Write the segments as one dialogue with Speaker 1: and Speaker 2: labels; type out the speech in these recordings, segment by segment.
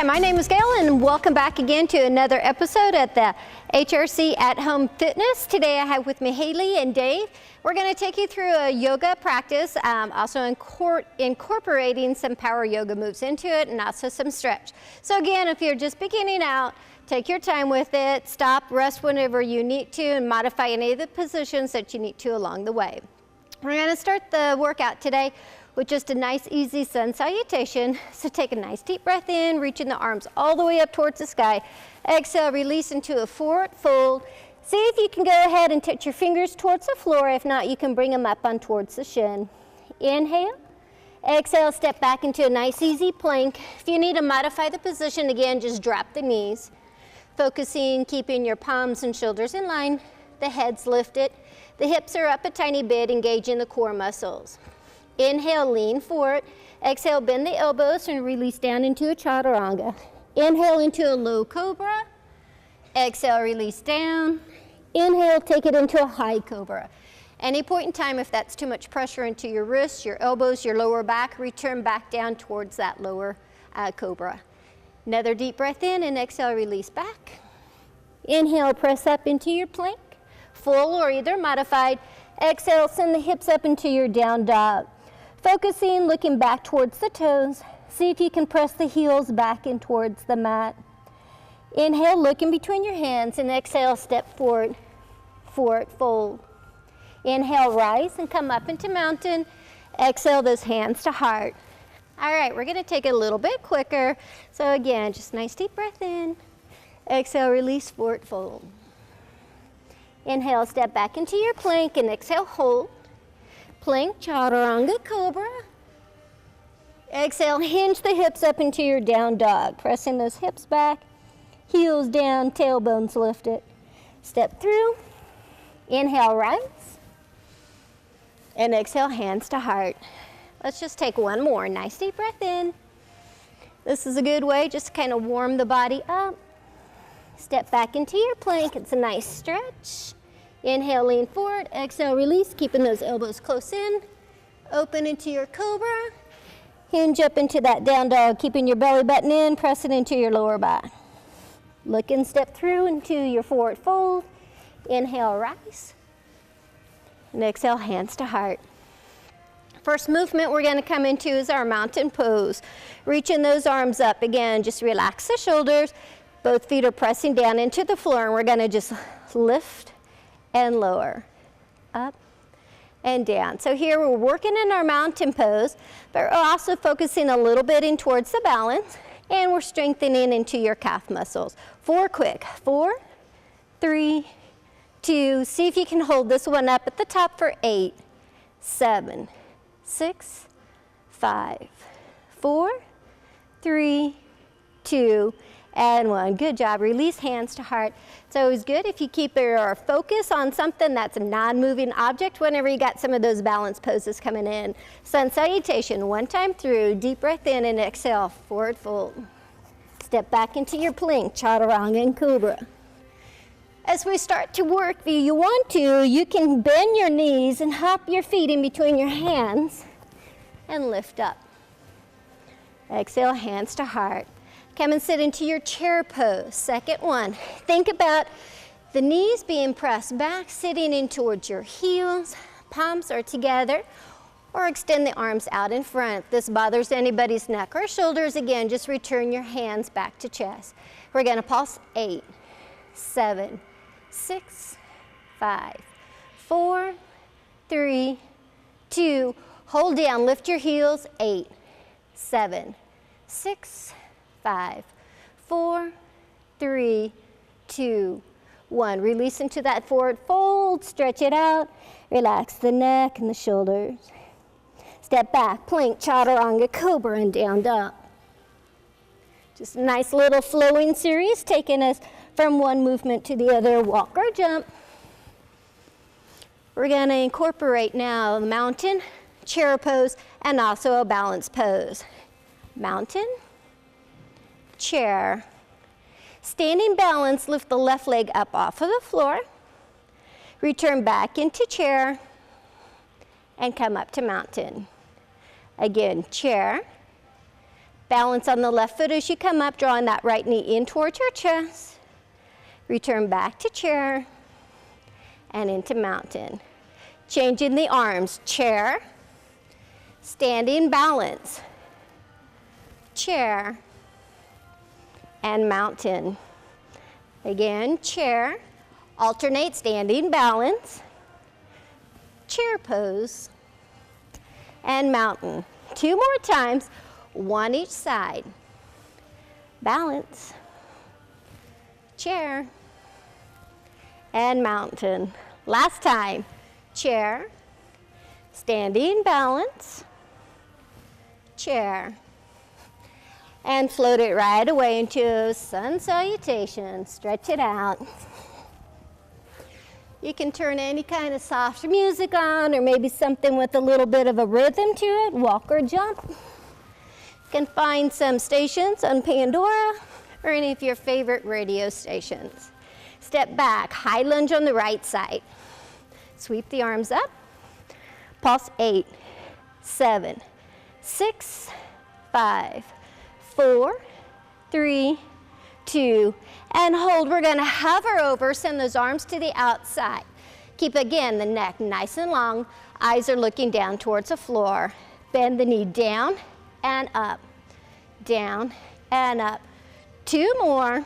Speaker 1: Hi, my name is Gail and welcome back again to another episode at the HRC at Home Fitness. Today I have with me Haley and Dave. We're going to take you through a yoga practice, also incorporating some power yoga moves into it and also some stretch. So again, if you're just beginning out, take your time with it, stop, rest whenever you need to, and modify any of the positions that you need to along the way. We're going to start the workout today with just a nice easy sun salutation. So take a nice deep breath in, reaching the arms all the way up towards the sky. Exhale, release into a forward fold. See if you can go ahead and touch your fingers towards the floor. If not, you can bring them up on towards the shin. Inhale. Exhale, step back into a nice easy plank. If you need to modify the position again, just drop the knees. Focusing, keeping your palms and shoulders in line. The head's lifted. The hips are up a tiny bit, engaging the core muscles. Inhale, lean forward. Exhale, bend the elbows and release down into a chaturanga. Inhale into a low cobra. Exhale, release down. Inhale, take it into a high cobra. Any point in time, if that's too much pressure into your wrists, your elbows, your lower back, return back down towards that lower cobra. Another deep breath in and exhale, release back. Inhale, press up into your plank, full or either modified. Exhale, send the hips up into your down dog. Focusing, looking back towards the toes. See if you can press the heels back in towards the mat. Inhale, look in between your hands, and exhale, step forward, forward fold. Inhale, rise and come up into mountain. Exhale, those hands to heart. All right, we're gonna take it a little bit quicker. So again, just nice deep breath in. Exhale, release, forward fold. Inhale, step back into your plank, and exhale, hold. Plank, chaturanga, cobra. Exhale, hinge the hips up into your down dog. Pressing those hips back, heels down, tailbones lifted. Step through. Inhale, rise. And exhale, hands to heart. Let's just take one more. Nice deep breath in. This is a good way just to kind of warm the body up. Step back into your plank. It's a nice stretch. Inhale, lean forward. Exhale, release, keeping those elbows close in. Open into your cobra. Hinge up into that down dog, keeping your belly button in, press it into your lower back. Look and step through into your forward fold. Inhale, rise. And exhale, hands to heart. First movement we're going to come into is our mountain pose. Reaching those arms up. Again, just relax the shoulders. Both feet are pressing down into the floor, and we're going to just lift and lower, up and down. So here we're working in our mountain pose, but we're also focusing a little bit in towards the balance, and we're strengthening into your calf muscles. 4 quick, 4, 3, 2, see if you can hold this one up at the top for 8, 7, 6, 5, 4, 3, 2, and 1. Good job. Release, hands to heart. It's always good if you keep your focus on something that's a non-moving object whenever you got some of those balance poses coming in. Sun salutation, one time through. Deep breath in and exhale, forward fold. Step back into your plank, chaturanga and cobra. As we start to work, if you want to, you can bend your knees and hop your feet in between your hands and lift up. Exhale, hands to heart. Come and sit into your chair pose. Second one. Think about the knees being pressed back, sitting in towards your heels. Palms are together, or extend the arms out in front. If this bothers anybody's neck or shoulders, again, just return your hands back to chest. We're going to pulse 8, 7, 6, 5, 4, 3, 2. Hold down. Lift your heels. 8, 7, 6, 5, 4, 3, 2, 1. Release into that forward fold. Stretch it out. Relax the neck and the shoulders. Step back, plank, chaturanga, cobra, and down dog. Just a nice little flowing series, taking us from one movement to the other. Walk or jump. We're going to incorporate now the mountain, chair pose, and also a balance pose. Mountain, chair. Standing balance, lift the left leg up off of the floor. Return back into chair and come up to mountain. Again, chair, Balance on the left foot as you come up, drawing that right knee in towards your chest. Return back to chair and into mountain. Changing the arms, chair, standing balance, chair, and mountain. Again, chair, alternate standing balance, chair pose, and mountain. 2 more times, 1 each side. Balance, chair, and mountain. Last time, chair, standing balance, chair, and float it right away into sun salutation. Stretch it out. You can turn any kind of soft music on, or maybe something with a little bit of a rhythm to it, walk or jump. You can find some stations on Pandora or any of your favorite radio stations. Step back, high lunge on the right side. Sweep the arms up. Pulse 8, 7, 6, 5, 4, 3, 2, and hold. We're going to hover over, send those arms to the outside. Keep, again, the neck nice and long. Eyes are looking down towards the floor. Bend the knee down and up, down and up. 2 more.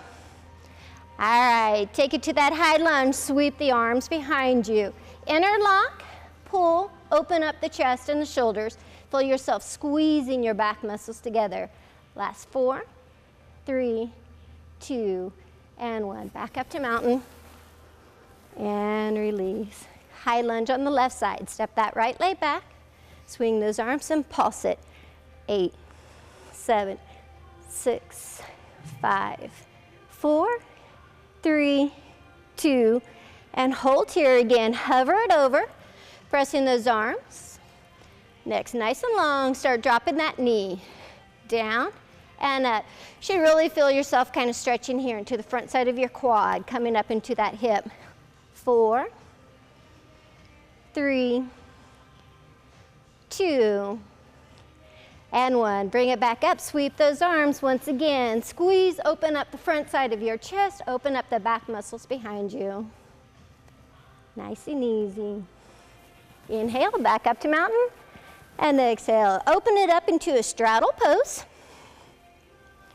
Speaker 1: All right, take it to that high lunge. Sweep the arms behind you. Interlock, pull, open up the chest and the shoulders. Feel yourself squeezing your back muscles together. Last 4, 3, 2, and 1. Back up to mountain and release. High lunge on the left side. Step that right leg back. Swing those arms and pulse it. 8, 7, 6, 5, 4, 3, 2, and hold here again. Hover it over, pressing those arms. Next, nice and long. Start dropping that knee down and up. You should really feel yourself kind of stretching here into the front side of your quad, coming up into that hip. 4, 3, 2, and 1. Bring it back up. Sweep those arms once again. Squeeze, open up the front side of your chest. Open up the back muscles behind you. Nice and easy. Inhale, back up to mountain. And exhale. Open it up into a straddle pose.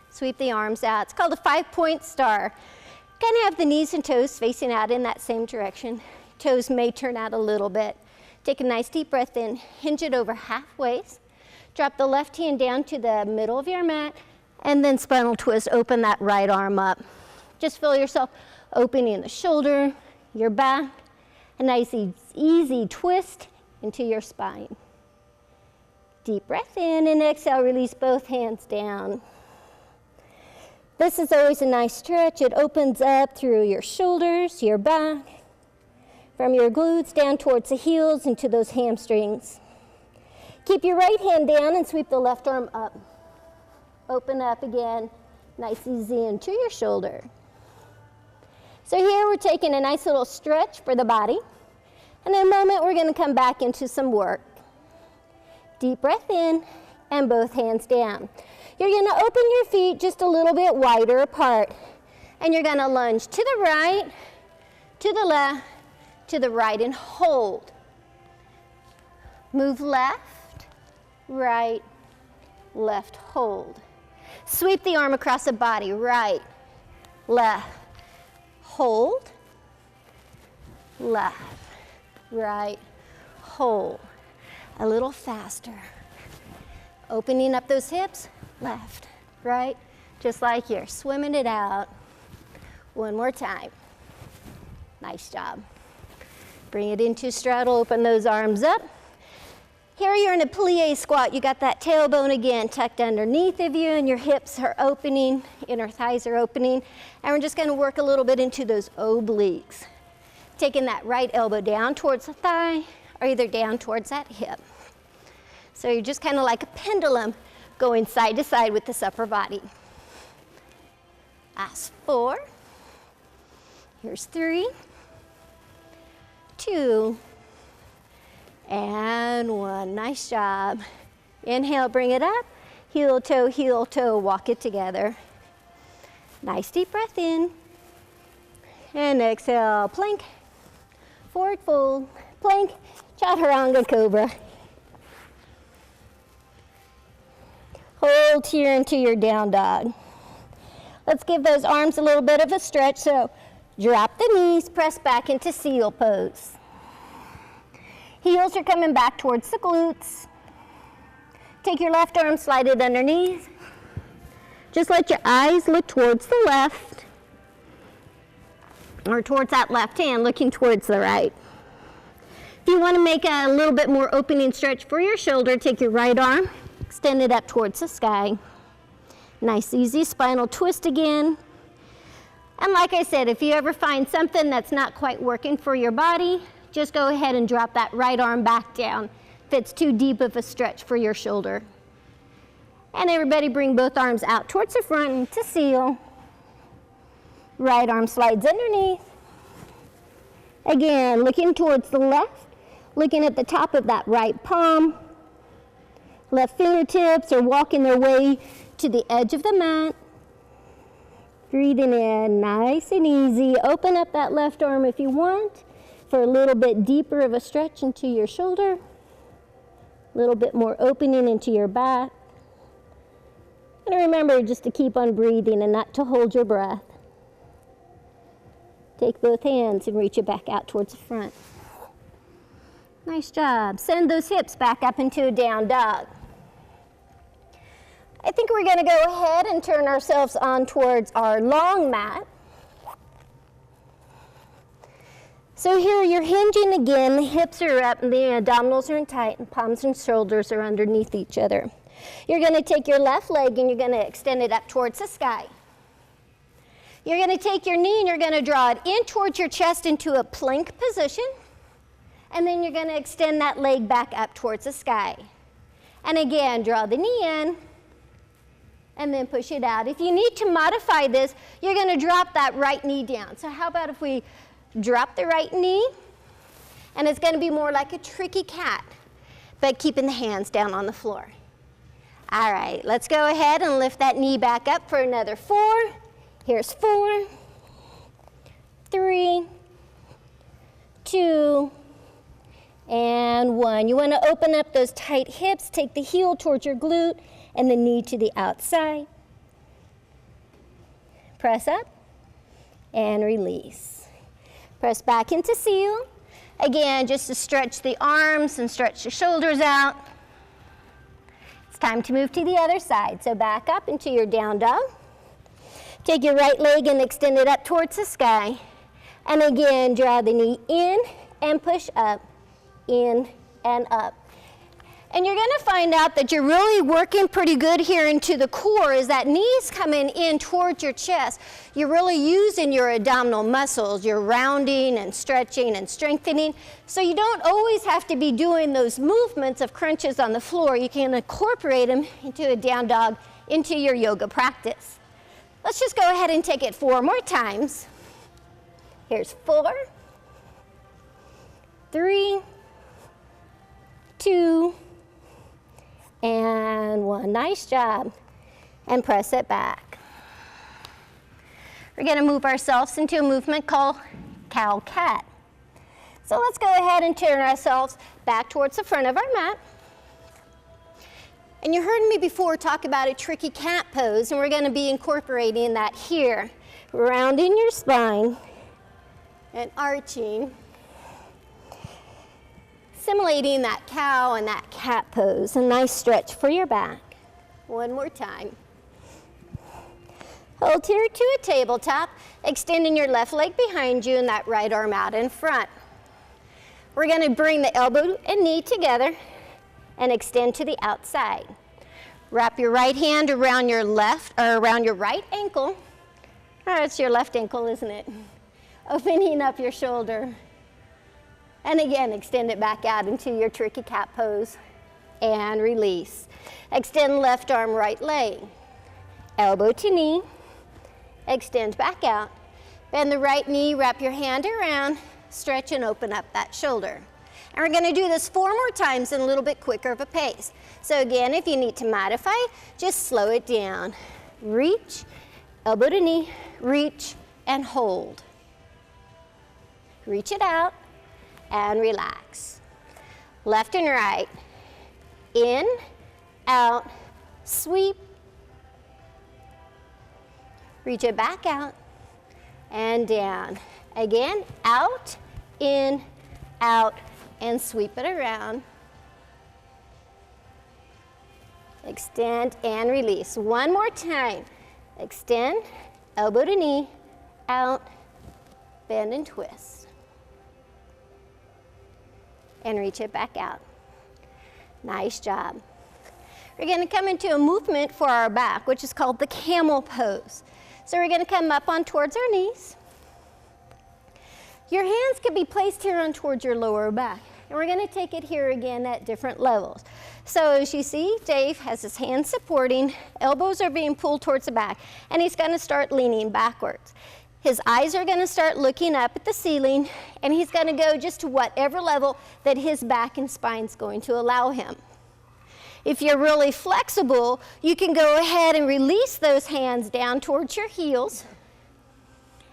Speaker 1: Sweep the arms out. It's called a 5-point star. Kind of have the knees and toes facing out in that same direction. Toes may turn out a little bit. Take a nice deep breath in. Hinge it over halfway. Drop the left hand down to the middle of your mat, and then spinal twist. Open that right arm up. Just feel yourself opening the shoulder, your back. A nice easy twist into your spine. Deep breath in and exhale. Release both hands down. This is always a nice stretch. It opens up through your shoulders, your back, from your glutes down towards the heels into those hamstrings. Keep your right hand down and sweep the left arm up. Open up again, nice easy into your shoulder. So here we're taking a nice little stretch for the body. And in a moment we're going to come back into some work. Deep breath in and both hands down. You're going to open your feet just a little bit wider apart. And you're going to lunge to the right, to the left, to the right, and hold. Move left, right, left, hold. Sweep the arm across the body, right, left, hold, left, right, hold. A little faster. Opening up those hips, left, right, just like you're swimming it out. One more time. Nice job. Bring it into straddle, open those arms up. Here you're in a plie squat. You got that tailbone again tucked underneath of you and your hips are opening, inner thighs are opening. And we're just gonna work a little bit into those obliques. Taking that right elbow down towards the thigh or either down towards that hip. So you're just kind of like a pendulum going side to side with this upper body. Last 4. Here's 3, 2, and 1. Nice job. Inhale, bring it up. heel, toe, walk it together. Nice deep breath in. And exhale, plank, forward fold, plank, chaturanga cobra. Hold here into your down dog. Let's give those arms a little bit of a stretch. So drop the knees, press back into seal pose. Heels are coming back towards the glutes. Take your left arm, slide it underneath. Just let your eyes look towards the left, or towards that left hand, looking towards the right. If you want to make a little bit more opening stretch for your shoulder, take your right arm, extend it up towards the sky. Nice, easy spinal twist again. And like I said, if you ever find something that's not quite working for your body, just go ahead and drop that right arm back down if it's too deep of a stretch for your shoulder. And everybody bring both arms out towards the front into seal. Right arm slides underneath. Again, looking towards the left, looking at the top of that right palm. Left fingertips are walking their way to the edge of the mat. Breathing in, nice and easy. Open up that left arm if you want for a little bit deeper of a stretch into your shoulder. A little bit more opening into your back. And remember just to keep on breathing and not to hold your breath. Take both hands and reach it back out towards the front. Nice job. Send those hips back up into a down dog. I think we're going to go ahead and turn ourselves on towards our long mat. So here you're hinging again, the hips are up and the abdominals are tight and palms and shoulders are underneath each other. You're going to take your left leg and you're going to extend it up towards the sky. You're going to take your knee and you're going to draw it in towards your chest into a plank position. And then you're going to extend that leg back up towards the sky. And again, draw the knee in. And then push it out. If you need to modify this, you're going to drop that right knee down. So how about if we drop the right knee, and it's going to be more like a tricky cat, but keeping the hands down on the floor. All right, let's go ahead and lift that knee back up for another 4. Here's 4, 3, 2, and 1. You want to open up those tight hips, take the heel towards your glute, and the knee to the outside. Press up and release. Press back into seal. Again, just to stretch the arms and stretch the shoulders out. It's time to move to the other side. So back up into your down dog. Take your right leg and extend it up towards the sky. And again, draw the knee in and push up, in and up. And you're going to find out that you're really working pretty good here into the core as that knee's coming in towards your chest. You're really using your abdominal muscles. You're rounding and stretching and strengthening. So you don't always have to be doing those movements of crunches on the floor. You can incorporate them into a down dog into your yoga practice. Let's just go ahead and take it 4 more times. Here's 4, 3, 2, and 1. Nice job. And press it back. We're going to move ourselves into a movement called cow-cat. So let's go ahead and turn ourselves back towards the front of our mat. And you heard me before talk about a tricky cat pose, and we're going to be incorporating that here. Rounding your spine and arching. Simulating that cow and that cat pose. A nice stretch for your back. One more time. Hold here to a tabletop, extending your left leg behind you and that right arm out in front. We're going to bring the elbow and knee together and extend to the outside. Wrap your right hand around your left, or around your right ankle. Oh, it's your left ankle, isn't it? Opening up your shoulder. And again, extend it back out into your tricky cat pose and release. Extend left arm, right leg. Elbow to knee. Extend back out. Bend the right knee, wrap your hand around, stretch and open up that shoulder. And we're going to do this 4 more times in a little bit quicker of a pace. So again, if you need to modify, just slow it down. Reach, elbow to knee, reach, and hold. Reach it out and relax. Left and right. In, out, sweep. Reach it back out and down. Again, out, in, out, and sweep it around. Extend and release. One more time. Extend, elbow to knee, out, bend and twist. And reach it back out. Nice job. We're going to come into a movement for our back, which is called the camel pose. So we're going to come up on towards our knees. Your hands can be placed here on towards your lower back. And we're going to take it here again at different levels. So as you see, Dave has his hands supporting, elbows are being pulled towards the back, and he's going to start leaning backwards. His eyes are going to start looking up at the ceiling, and he's going to go just to whatever level that his back and spine is going to allow him. If you're really flexible, you can go ahead and release those hands down towards your heels,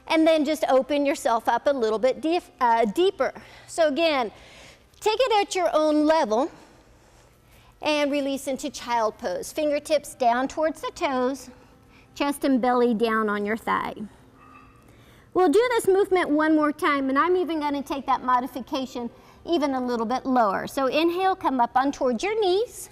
Speaker 1: and then just open yourself up a little bit deeper. So again, take it at your own level and release into child pose. Fingertips down towards the toes, chest and belly down on your thigh. We'll do this movement one more time, and I'm even going to take that modification even a little bit lower. So inhale, come up on towards your knees.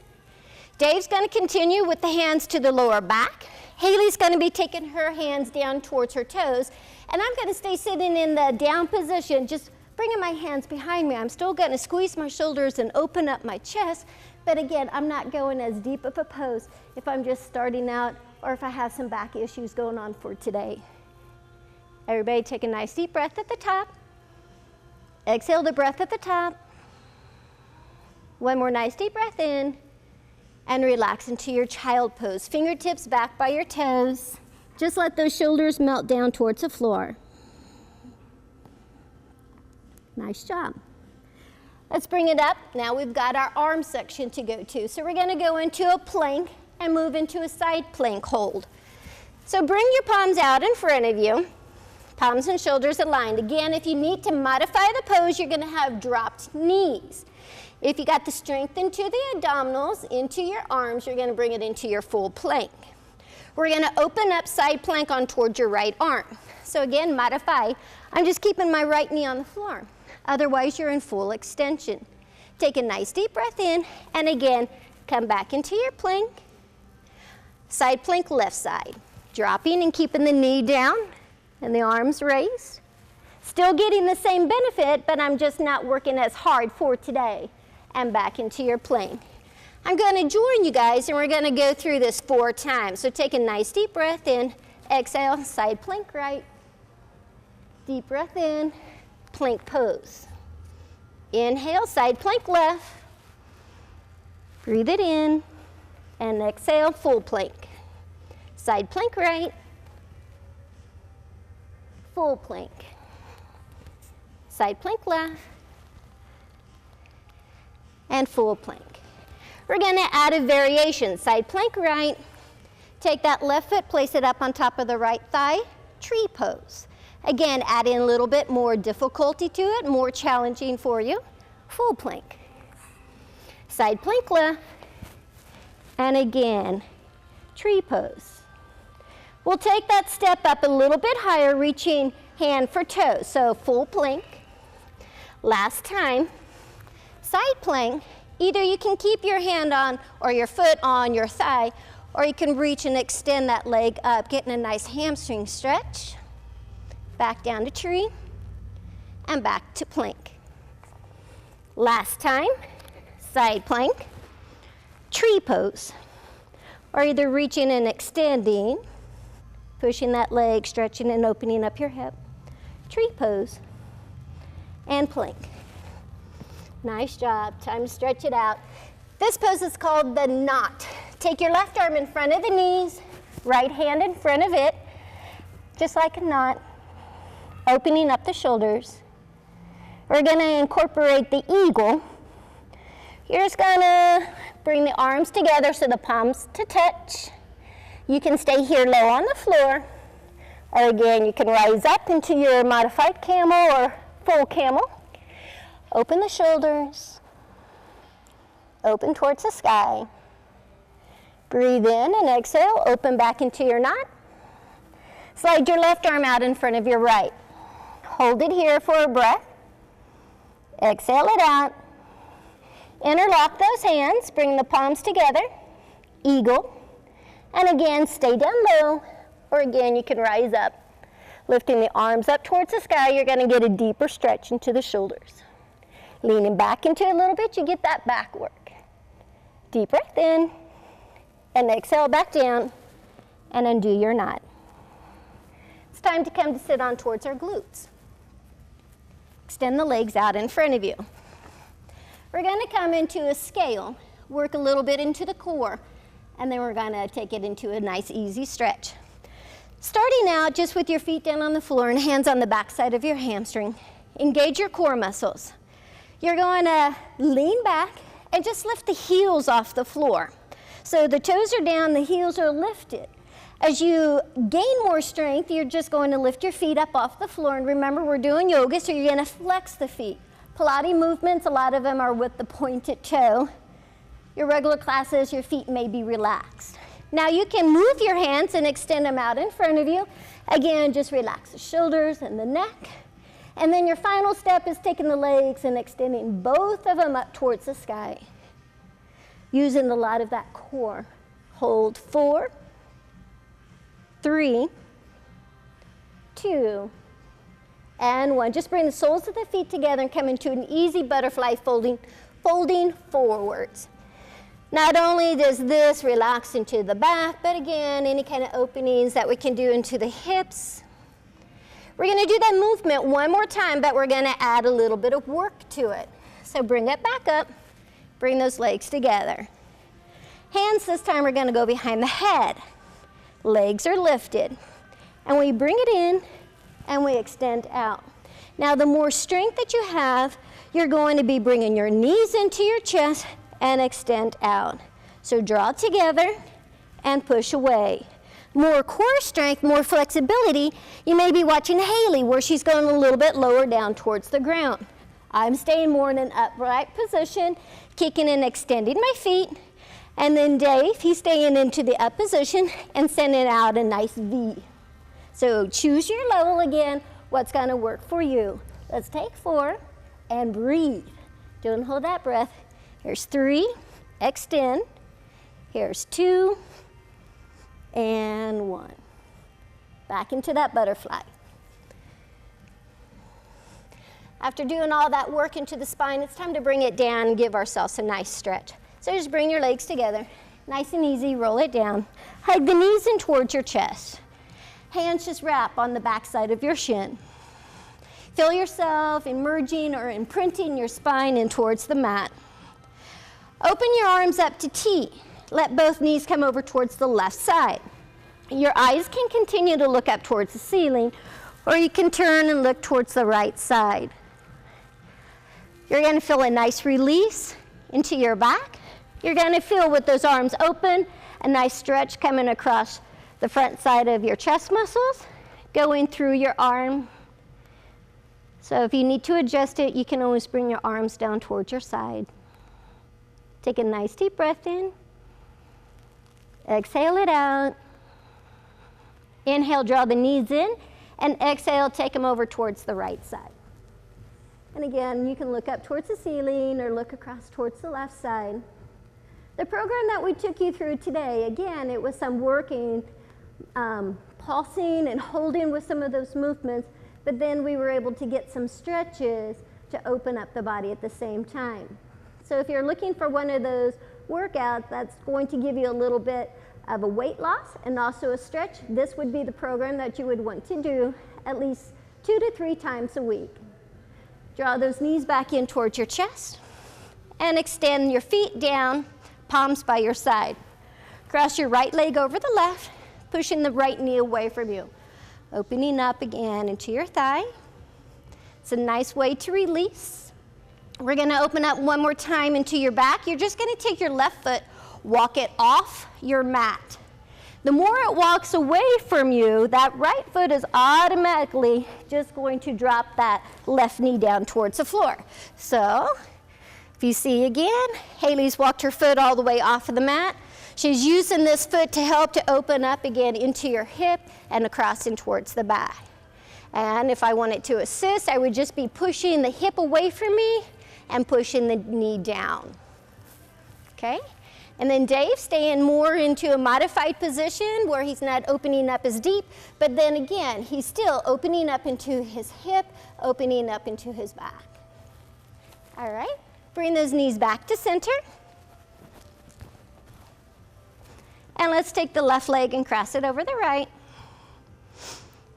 Speaker 1: Dave's going to continue with the hands to the lower back. Haley's going to be taking her hands down towards her toes, and I'm going to stay sitting in the down position, just bringing my hands behind me. I'm still going to squeeze my shoulders and open up my chest, but again, I'm not going as deep of a pose if I'm just starting out or if I have some back issues going on for today. Everybody take a nice deep breath at the top. Exhale the breath at the top. One more nice deep breath in, and relax into your child pose. Fingertips back by your toes. Just let those shoulders melt down towards the floor. Nice job. Let's bring it up. Now we've got our arm section to go to. So we're going to go into a plank and move into a side plank hold. So bring your palms out in front of you. Palms and shoulders aligned. Again, if you need to modify the pose, you're going to have dropped knees. If you got the strength into the abdominals, into your arms, you're going to bring it into your full plank. We're going to open up side plank on towards your right arm. So again, modify. I'm just keeping my right knee on the floor. Otherwise, you're in full extension. Take a nice deep breath in, and again, come back into your plank. Side plank, left side. Dropping and keeping the knee down and the arms raised. Still getting the same benefit, but I'm just not working as hard for today. And back into your plank. I'm going to join you guys, and we're going to go through this 4 times. So take a nice deep breath in, exhale, side plank right, deep breath in, plank pose. Inhale, side plank left, breathe it in, and exhale, full plank. Side plank right, full plank. Side plank left, and full plank. We're going to add a variation. Side plank right, take that left foot, place it up on top of the right thigh, tree pose. Again, add in a little bit more difficulty to it, more challenging for you. Full plank. Side plank left, and again, tree pose. We'll take that step up a little bit higher, reaching hand for toes. So full plank. Last time. Side plank, either you can keep your hand on or your foot on your thigh, or you can reach and extend that leg up, getting a nice hamstring stretch. Back down to tree, and back to plank. Last time, side plank, tree pose, or either reaching and extending, pushing that leg, stretching and opening up your hip, tree pose, and plank. Nice job. Time to stretch it out. This pose is called the knot. Take your left arm in front of the knees, right hand in front of it, just like a knot, opening up the shoulders. We're gonna incorporate the eagle. You're just gonna bring the arms together so the palms to touch. You can stay here low on the floor, or again, you can rise up into your modified camel or full camel. Open the shoulders, open towards the sky. Breathe in and exhale, open back into your knot. Slide your left arm out in front of your right. Hold it here for a breath. Exhale it out. Interlock those hands, bring the palms together, eagle. And again, stay down low, or again, you can rise up. Lifting the arms up towards the sky, you're gonna get a deeper stretch into the shoulders. Leaning back into it a little bit, you get that back work. Deep breath in, and exhale back down, and undo your knot. It's time to come to sit on towards our glutes. Extend the legs out in front of you. We're gonna come into a scale, work a little bit into the core, and then we're gonna take it into a nice easy stretch. Starting out just with your feet down on the floor and hands on the back side of your hamstring. Engage your core muscles. You're going to lean back and just lift the heels off the floor. So the toes are down, the heels are lifted. As you gain more strength, you're just going to lift your feet up off the floor. And remember, we're doing yoga, so you're going to flex the feet. Pilates movements, a lot of them are with the pointed toe. Your regular classes, your feet may be relaxed. Now you can move your hands and extend them out in front of you. Again, just relax the shoulders and the neck. And then your final step is taking the legs and extending both of them up towards the sky. Using a lot of that core. Hold 4, 3, 2, and 1. Just bring the soles of the feet together and come into an easy butterfly folding forwards. Not only does this relax into the back, but again, any kind of openings that we can do into the hips. We're going to do that movement one more time, but we're going to add a little bit of work to it. So bring it back up, bring those legs together. Hands this time are going to go behind the head. Legs are lifted. And we bring it in and we extend out. Now the more strength that you have, you're going to be bringing your knees into your chest and extend out. So draw together and push away. More core strength, more flexibility. You may be watching Haley where she's going a little bit lower down towards the ground. I'm staying more in an upright position, kicking and extending my feet. And then Dave, he's staying into the up position and sending out a nice V. So choose your level again, what's gonna work for you. Let's take 4 and breathe. Don't hold that breath. Here's 3, extend. Here's 2, and 1. Back into that butterfly. After doing all that work into the spine, it's time to bring it down and give ourselves a nice stretch. So just bring your legs together, nice and easy, roll it down. Hug the knees in towards your chest. Hands just wrap on the back side of your shin. Feel yourself emerging or imprinting your spine in towards the mat. Open your arms up to T. Let both knees come over towards the left side. Your eyes can continue to look up towards the ceiling, or you can turn and look towards the right side. You're going to feel a nice release into your back. You're going to feel with those arms open, a nice stretch coming across the front side of your chest muscles, going through your arm. So if you need to adjust it, you can always bring your arms down towards your side. Take a nice deep breath in. Exhale it out. Inhale, draw the knees in, and exhale, take them over towards the right side. And again, you can look up towards the ceiling or look across towards the left side. The program that we took you through today, again, it was some working, pulsing and holding with some of those movements, but then we were able to get some stretches to open up the body at the same time. So if you're looking for one of those workouts that's going to give you a little bit of a weight loss and also a stretch, this would be the program that you would want to do at least 2 to 3 times a week. Draw those knees back in towards your chest and extend your feet down, palms by your side. Cross your right leg over the left, pushing the right knee away from you. Opening up again into your thigh. It's a nice way to release. We're going to open up one more time into your back. You're just going to take your left foot, walk it off your mat. The more it walks away from you, that right foot is automatically just going to drop that left knee down towards the floor. So, if you see again, Haley's walked her foot all the way off of the mat. She's using this foot to help to open up again into your hip and across and towards the back. And if I wanted to assist, I would just be pushing the hip away from me and pushing the knee down. Okay? And then Dave staying more into a modified position where he's not opening up as deep, but then again, he's still opening up into his hip, opening up into his back. All right, bring those knees back to center. And let's take the left leg and cross it over the right.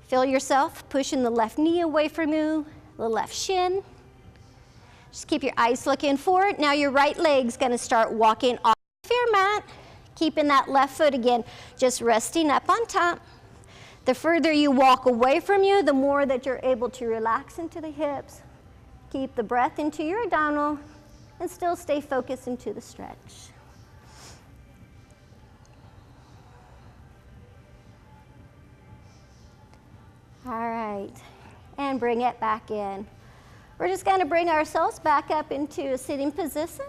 Speaker 1: Feel yourself pushing the left knee away from you, the left shin. Just keep your eyes looking forward. Now your right leg's gonna start walking off your mat, keeping that left foot again, just resting up on top. The further you walk away from you, the more that you're able to relax into the hips. Keep the breath into your abdominal and still stay focused into the stretch. All right, and bring it back in. We're just going to bring ourselves back up into a sitting position,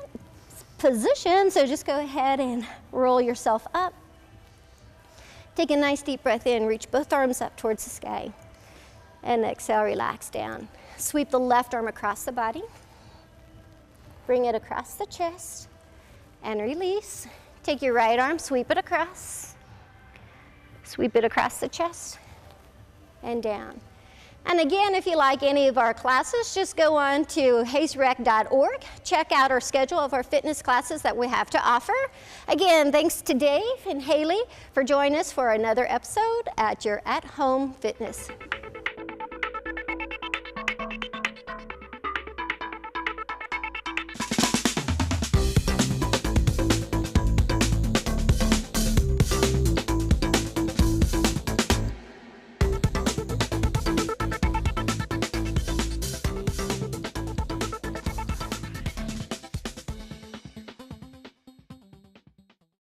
Speaker 1: so just go ahead and roll yourself up. Take a nice deep breath in, reach both arms up towards the sky, and exhale, relax down. Sweep the left arm across the body, bring it across the chest, and release. Take your right arm, sweep it across the chest, and down. And again, if you like any of our classes, just go on to hazerec.org. Check out our schedule of our fitness classes that we have to offer. Again, thanks to Dave and Haley for joining us for another episode at your at-home fitness.